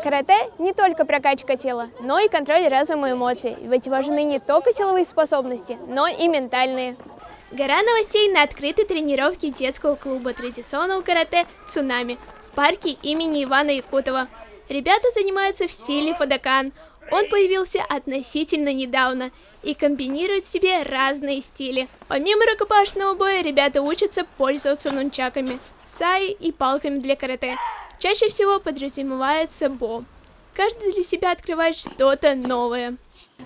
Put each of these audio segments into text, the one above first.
Карате не только прокачка тела, но и контроль разума и эмоций, ведь важны не только силовые способности, но и ментальные. Гора новостей на открытой тренировке детского клуба традиционного карате «Цунами» в парке имени Ивана Якутова. Ребята занимаются в стиле Фудокан. Он появился относительно недавно и комбинирует в себе разные стили. Помимо рукопашного боя, ребята учатся пользоваться нунчаками, саи и палками для карате. Чаще всего подразумевается бо. Каждый для себя открывает что-то новое.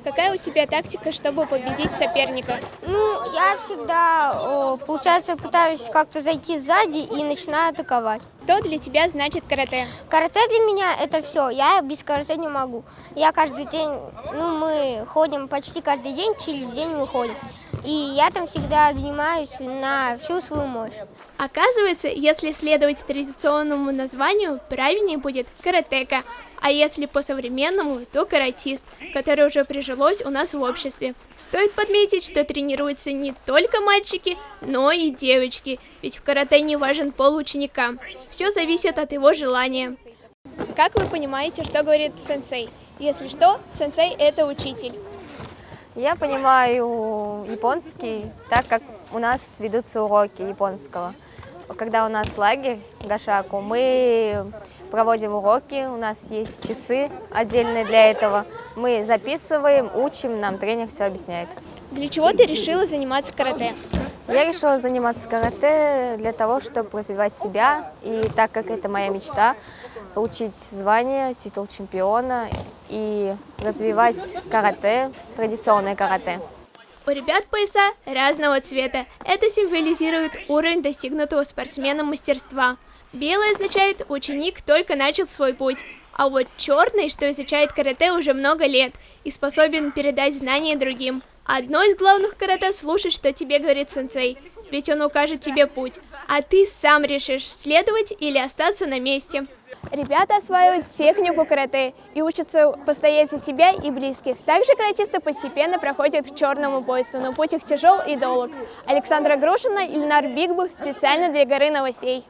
Какая у тебя тактика, чтобы победить соперника? Я всегда, получается, пытаюсь как-то зайти сзади и начинаю атаковать. Что для тебя значит карате? Карате для меня это все. Я без карате не могу. Я каждый день, мы ходим почти каждый день, через день мы ходим. И я там всегда занимаюсь на всю свою мощь. Оказывается, если следовать традиционному названию, правильнее будет каратека. А если по-современному, то каратист, который уже прижилось у нас в обществе. Стоит подметить, что тренируются не только мальчики, но и девочки, ведь в карате не важен пол ученика. Все зависит от его желания. Как вы понимаете, что говорит сенсей? Если что, сенсей – это учитель. Я понимаю японский, так как у нас ведутся уроки японского. Когда у нас лагерь Гашаку, мы проводим уроки, у нас есть часы отдельные для этого. Мы записываем, учим, нам тренер все объясняет. Для чего ты решила заниматься карате? Я решила заниматься карате для того, чтобы развивать себя, и так как это моя мечта, получить звание, титул чемпиона и развивать карате, традиционное карате. У ребят пояса разного цвета. Это символизирует уровень достигнутого спортсменом мастерства. Белый означает ученик только начал свой путь, а вот черный, что изучает карате уже много лет и способен передать знания другим. Одно из главных карате — слушать, что тебе говорит сенсей, ведь он укажет тебе путь, а ты сам решишь, следовать или остаться на месте. Ребята осваивают технику карате и учатся постоять за себя и близких. Также каратисты постепенно проходят к черному поясу, но путь их тяжел и долг. Александра Грушина, Ильнар Бигбов специально для Горы новостей.